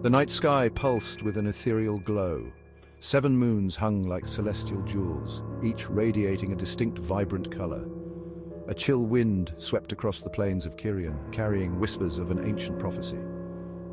The night sky pulsed with an ethereal glow. 7 moons hung like celestial jewels, each radiating a distinct vibrant color. A chill wind swept across the plains of Kyrion, carrying whispers of an ancient prophecy.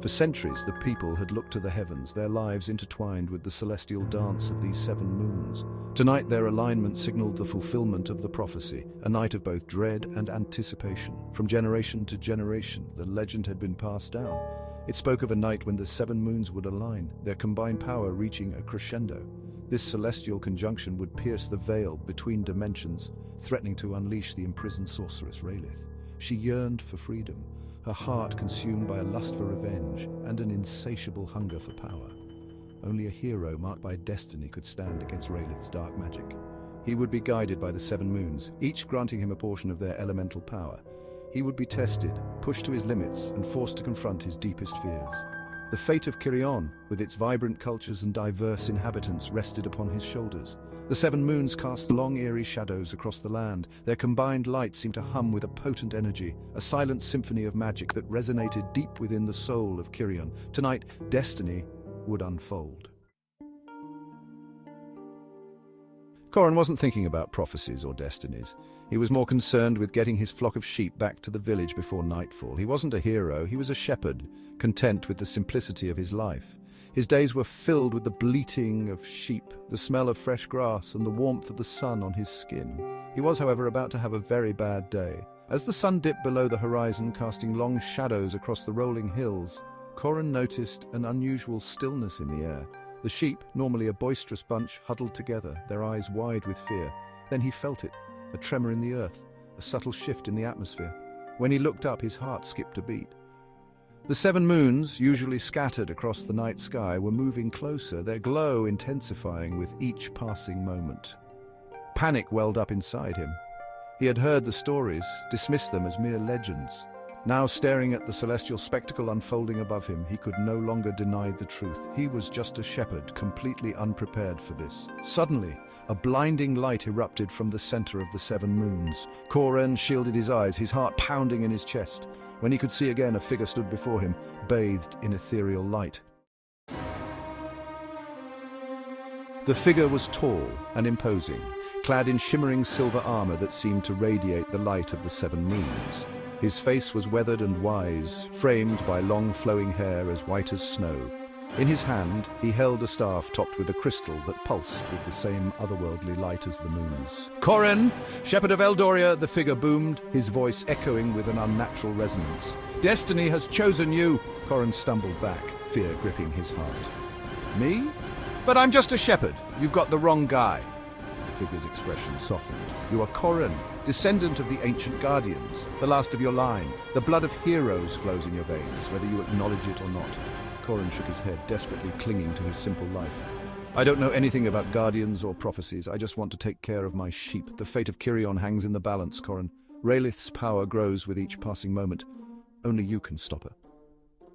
For centuries, the people had looked to the heavens, their lives intertwined with the celestial dance of these 7 moons. Tonight, their alignment signaled the fulfillment of the prophecy, a night of both dread and anticipation. From generation to generation, the legend had been passed down. It spoke of a night when the 7 moons would align, their combined power reaching a crescendo. This celestial conjunction would pierce the veil between dimensions, threatening to unleash the imprisoned sorceress Raelith. She yearned for freedom, her heart consumed by a lust for revenge and an insatiable hunger for power. Only a hero marked by destiny could stand against Raelith's dark magic. He would be guided by the 7 moons, each granting him a portion of their elemental power. He would be tested, pushed to his limits, and forced to confront his deepest fears. The fate of Kyrion, with its vibrant cultures and diverse inhabitants, rested upon his shoulders. The 7 moons cast long, eerie shadows across the land. Their combined light seemed to hum with a potent energy, a silent symphony of magic that resonated deep within the soul of Kyrion. Tonight, destiny would unfold. Coren wasn't thinking about prophecies or destinies. He was more concerned with getting his flock of sheep back to the village before nightfall. He wasn't a hero, he was a shepherd, content with the simplicity of his life. His days were filled with the bleating of sheep, the smell of fresh grass, and the warmth of the sun on his skin. He was, however, about to have a very bad day. As the sun dipped below the horizon, casting long shadows across the rolling hills, Coren noticed an unusual stillness in the air. The sheep, normally a boisterous bunch, huddled together, their eyes wide with fear. Then he felt it, a tremor in the earth, a subtle shift in the atmosphere. When he looked up, his heart skipped a beat. The 7 moons, usually scattered across the night sky, were moving closer, their glow intensifying with each passing moment. Panic welled up inside him. He had heard the stories, dismissed them as mere legends. Now, staring at the celestial spectacle unfolding above him, he could no longer deny the truth. He was just a shepherd, completely unprepared for this. Suddenly, a blinding light erupted from the center of the 7 moons. Coren shielded his eyes, his heart pounding in his chest. When he could see again, a figure stood before him, bathed in ethereal light. The figure was tall and imposing, clad in shimmering silver armor that seemed to radiate the light of the 7 moons. His face was weathered and wise, framed by long flowing hair as white as snow. In his hand, he held a staff topped with a crystal that pulsed with the same otherworldly light as the moons. "Coren, shepherd of Eldoria," the figure boomed, his voice echoing with an unnatural resonance. "Destiny has chosen you." Coren stumbled back, fear gripping his heart. "Me? But I'm just a shepherd. You've got the wrong guy." The figure's expression softened. "You are Coren, descendant of the ancient guardians, the last of your line. The blood of heroes flows in your veins, whether you acknowledge it or not." Coren shook his head, desperately clinging to his simple life. "I don't know anything about guardians or prophecies. I just want to take care of my sheep. The fate of Kyrion hangs in the balance, Coren. Raelith's power grows with each passing moment. Only you can stop her."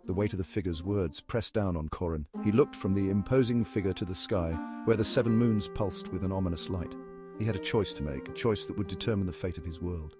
The weight of the figure's words pressed down on Coren. He looked from the imposing figure to the sky, where the 7 moons pulsed with an ominous light. He had a choice to make, a choice that would determine the fate of his world.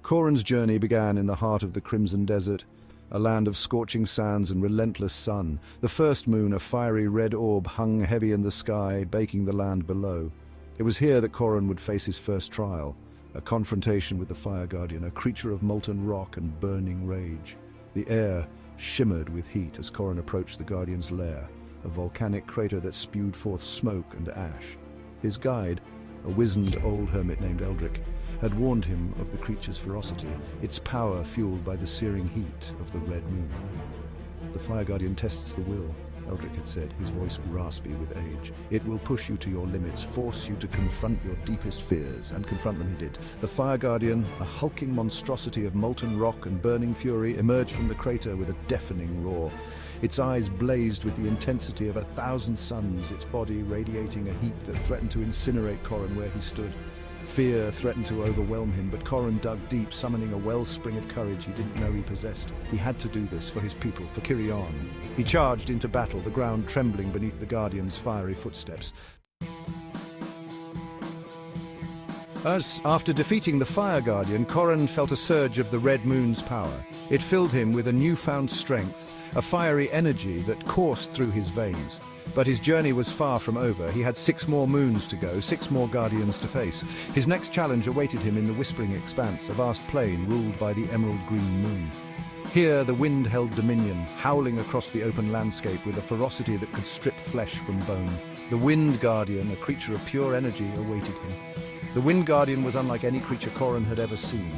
Coren's journey began in the heart of the Crimson Desert, a land of scorching sands and relentless sun. The first moon, a fiery red orb, hung heavy in the sky, baking the land below. It was here that Coren would face his first trial, a confrontation with the Fire Guardian, a creature of molten rock and burning rage. The air shimmered with heat as Coren approached the Guardian's lair, a volcanic crater that spewed forth smoke and ash. His guide, a wizened old hermit named Eldric, had warned him of the creature's ferocity, its power fueled by the searing heat of the red moon. "The Fire Guardian tests the will," Eldric had said, his voice raspy with age. "It will push you to your limits, force you to confront your deepest fears," and confront them he did. The Fire Guardian, a hulking monstrosity of molten rock and burning fury, emerged from the crater with a deafening roar. Its eyes blazed with the intensity of 1,000 suns, its body radiating a heat that threatened to incinerate Coren where he stood. Fear threatened to overwhelm him, but Coren dug deep, summoning a wellspring of courage he didn't know he possessed. He had to do this for his people, for Kyrion. He charged into battle, the ground trembling beneath the Guardian's fiery footsteps. As, after defeating the Fire Guardian, Coren felt a surge of the Red Moon's power. It filled him with a newfound strength, a fiery energy that coursed through his veins. But his journey was far from over. He had 6 more moons to go, 6 more Guardians to face. His next challenge awaited him in the Whispering Expanse, a vast plain ruled by the emerald green moon. Here, the wind held dominion, howling across the open landscape with a ferocity that could strip flesh from bone. The Wind Guardian, a creature of pure energy, awaited him. The Wind Guardian was unlike any creature Coren had ever seen.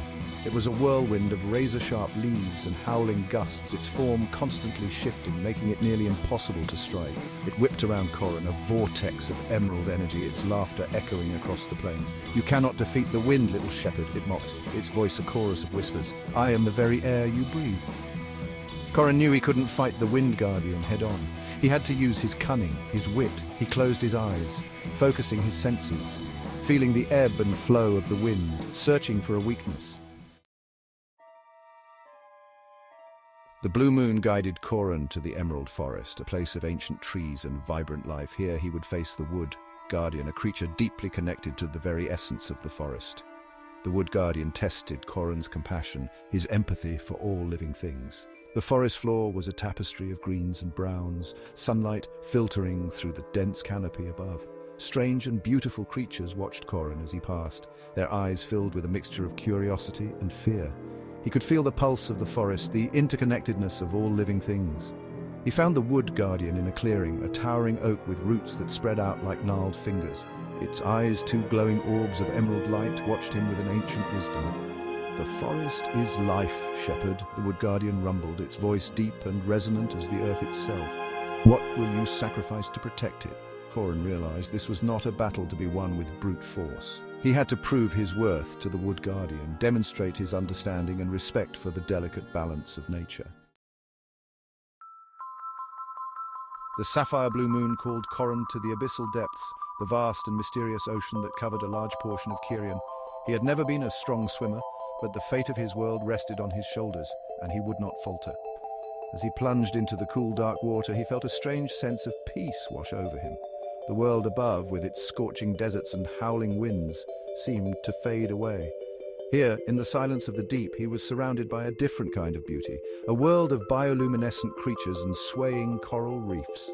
It was a whirlwind of razor-sharp leaves and howling gusts, its form constantly shifting, making it nearly impossible to strike. It whipped around Coren, a vortex of emerald energy, its laughter echoing across the plains. "You cannot defeat the wind, little shepherd," it mocked, its voice a chorus of whispers. "I am the very air you breathe." Coren knew he couldn't fight the Wind Guardian head-on. He had to use his cunning, his wit. He closed his eyes, focusing his senses, feeling the ebb and flow of the wind, searching for a weakness. The blue moon guided Coren to the Emerald Forest, a place of ancient trees and vibrant life. Here he would face the Wood Guardian, a creature deeply connected to the very essence of the forest. The Wood Guardian tested Coren's compassion, his empathy for all living things. The forest floor was a tapestry of greens and browns, sunlight filtering through the dense canopy above. Strange and beautiful creatures watched Coren as he passed, their eyes filled with a mixture of curiosity and fear. He could feel the pulse of the forest, the interconnectedness of all living things. He found the Wood Guardian in a clearing, a towering oak with roots that spread out like gnarled fingers. Its eyes, 2 glowing orbs of emerald light, watched him with an ancient wisdom. "The forest is life, shepherd," the Wood Guardian rumbled, its voice deep and resonant as the earth itself. "What will you sacrifice to protect it?" Coren realized this was not a battle to be won with brute force. He had to prove his worth to the Wood Guardian, demonstrate his understanding and respect for the delicate balance of nature. The sapphire blue moon called Coren to the abyssal depths, the vast and mysterious ocean that covered a large portion of Kyrion. He had never been a strong swimmer, but the fate of his world rested on his shoulders, and he would not falter. As he plunged into the cool, dark water, he felt a strange sense of peace wash over him. The world above, with its scorching deserts and howling winds, seemed to fade away. Here, in the silence of the deep, he was surrounded by a different kind of beauty, a world of bioluminescent creatures and swaying coral reefs.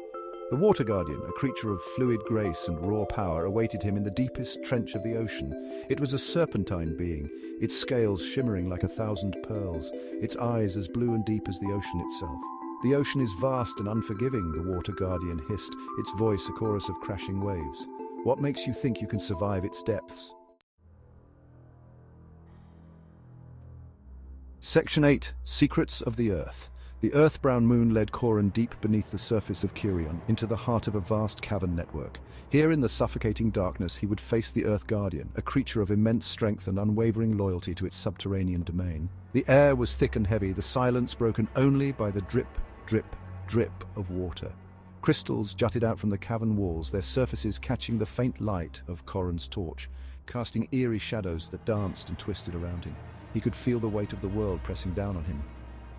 The Water Guardian, a creature of fluid grace and raw power, awaited him in the deepest trench of the ocean. It was a serpentine being, its scales shimmering like 1,000 pearls, its eyes as blue and deep as the ocean itself. "The ocean is vast and unforgiving," the Water Guardian hissed, its voice a chorus of crashing waves. "What makes you think you can survive its depths?" Section 8. Secrets of the Earth. The earth-brown moon led Coren deep beneath the surface of Kyrion, into the heart of a vast cavern network. Here in the suffocating darkness he would face the Earth Guardian, a creature of immense strength and unwavering loyalty to its subterranean domain. The air was thick and heavy, the silence broken only by the drip, drip, drip of water. Crystals jutted out from the cavern walls, their surfaces catching the faint light of Coren's torch, casting eerie shadows that danced and twisted around him. He could feel the weight of the world pressing down on him,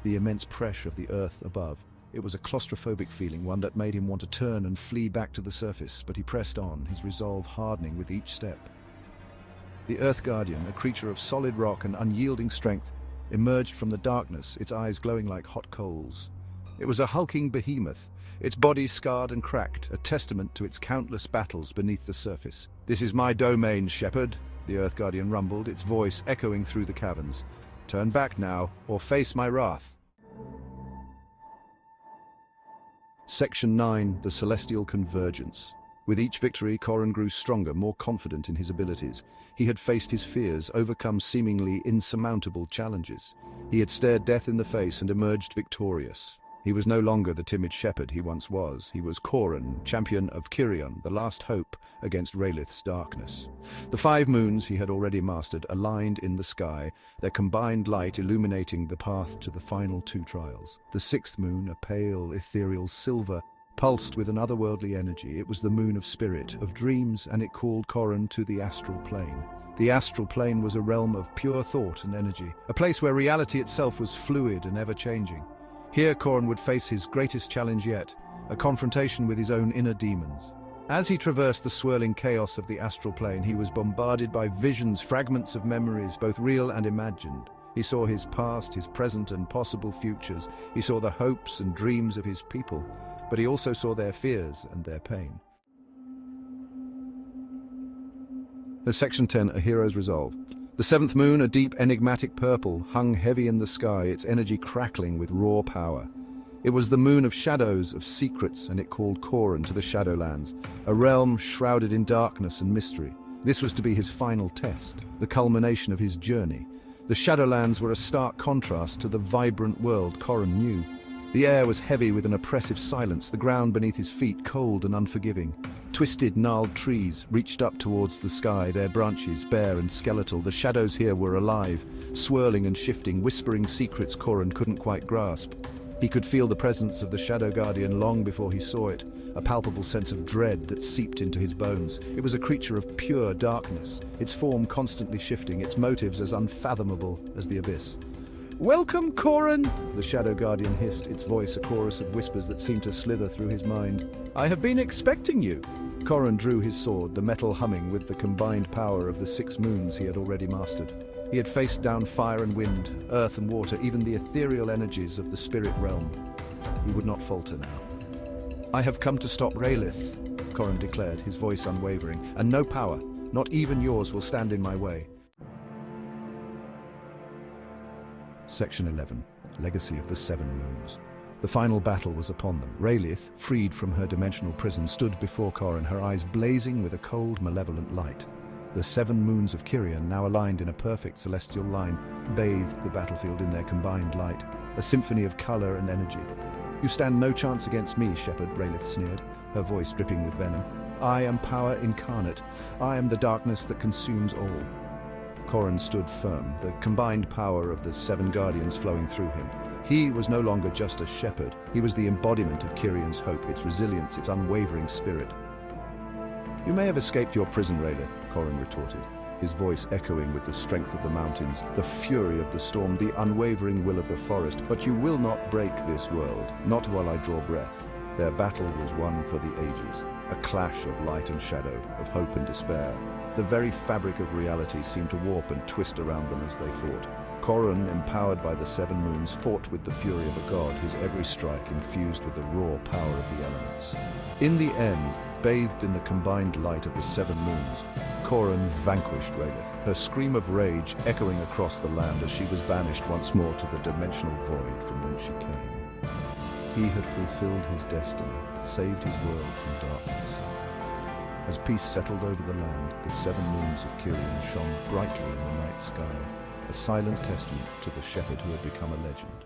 the immense pressure of the earth above. It was a claustrophobic feeling, one that made him want to turn and flee back to the surface, but he pressed on, his resolve hardening with each step. The Earth Guardian, a creature of solid rock and unyielding strength, emerged from the darkness, its eyes glowing like hot coals. It was a hulking behemoth, its body scarred and cracked, a testament to its countless battles beneath the surface. "This is my domain, shepherd," the Earth Guardian rumbled, its voice echoing through the caverns. "Turn back now, or face my wrath." Section 9. The Celestial Convergence. With each victory, Coren grew stronger, more confident in his abilities. He had faced his fears, overcome seemingly insurmountable challenges. He had stared death in the face and emerged victorious. He was no longer the timid shepherd he once was. He was Coren, champion of Kyrion, the last hope against Raelith's darkness. The 5 moons he had already mastered aligned in the sky, their combined light illuminating the path to the final 2 trials. The 6th moon, a pale, ethereal silver, pulsed with an otherworldly energy. It was the moon of spirit, of dreams, and it called Coren to the astral plane. The astral plane was a realm of pure thought and energy, a place where reality itself was fluid and ever-changing. Here Coren would face his greatest challenge yet, a confrontation with his own inner demons. As he traversed the swirling chaos of the astral plane, he was bombarded by visions, fragments of memories, both real and imagined. He saw his past, his present, and possible futures. He saw the hopes and dreams of his people, but he also saw their fears and their pain. Section 10, A Hero's Resolve. The seventh moon, a deep, enigmatic purple, hung heavy in the sky, its energy crackling with raw power. It was the moon of shadows, of secrets, and it called Coren to the Shadowlands, a realm shrouded in darkness and mystery. This was to be his final test, the culmination of his journey. The Shadowlands were a stark contrast to the vibrant world Coren knew. The air was heavy with an oppressive silence, the ground beneath his feet cold and unforgiving. Twisted, gnarled trees reached up towards the sky, their branches bare and skeletal. The shadows here were alive, swirling and shifting, whispering secrets Coren couldn't quite grasp. He could feel the presence of the Shadow Guardian long before he saw it, a palpable sense of dread that seeped into his bones. It was a creature of pure darkness, its form constantly shifting, its motives as unfathomable as the abyss. "Welcome, Coren!" the Shadow Guardian hissed, its voice a chorus of whispers that seemed to slither through his mind. "I have been expecting you." Coren drew his sword, the metal humming with the combined power of the 6 moons he had already mastered. He had faced down fire and wind, earth and water, even the ethereal energies of the spirit realm. He would not falter now. "I have come to stop Raelith," Coren declared, his voice unwavering, "and no power, not even yours, will stand in my way." Section 11, Legacy of the 7 Moons. The final battle was upon them. Raelith, freed from her dimensional prison, stood before Coren, her eyes blazing with a cold, malevolent light. The 7 moons of Kyrion, now aligned in a perfect celestial line, bathed the battlefield in their combined light, a symphony of color and energy. "You stand no chance against me, Shepherd," Raelith sneered, her voice dripping with venom. "I am power incarnate. I am the darkness that consumes all." Coren stood firm, the combined power of the 7 guardians flowing through him. He was no longer just a shepherd. He was the embodiment of Kyrion's hope, its resilience, its unwavering spirit. "You may have escaped your prison, Raelith," Coren retorted, his voice echoing with the strength of the mountains, the fury of the storm, the unwavering will of the forest, "but you will not break this world, not while I draw breath." Their battle was one for the ages, a clash of light and shadow, of hope and despair. The very fabric of reality seemed to warp and twist around them as they fought. Coren, empowered by the 7 moons, fought with the fury of a god, his every strike infused with the raw power of the elements. In the end, bathed in the combined light of the 7 moons, Coren vanquished Raelith, her scream of rage echoing across the land as she was banished once more to the dimensional void from whence she came. He had fulfilled his destiny, saved his world from darkness. As peace settled over the land, the 7 moons of Kyrion shone brightly in the night sky, a silent testament to the shepherd who had become a legend.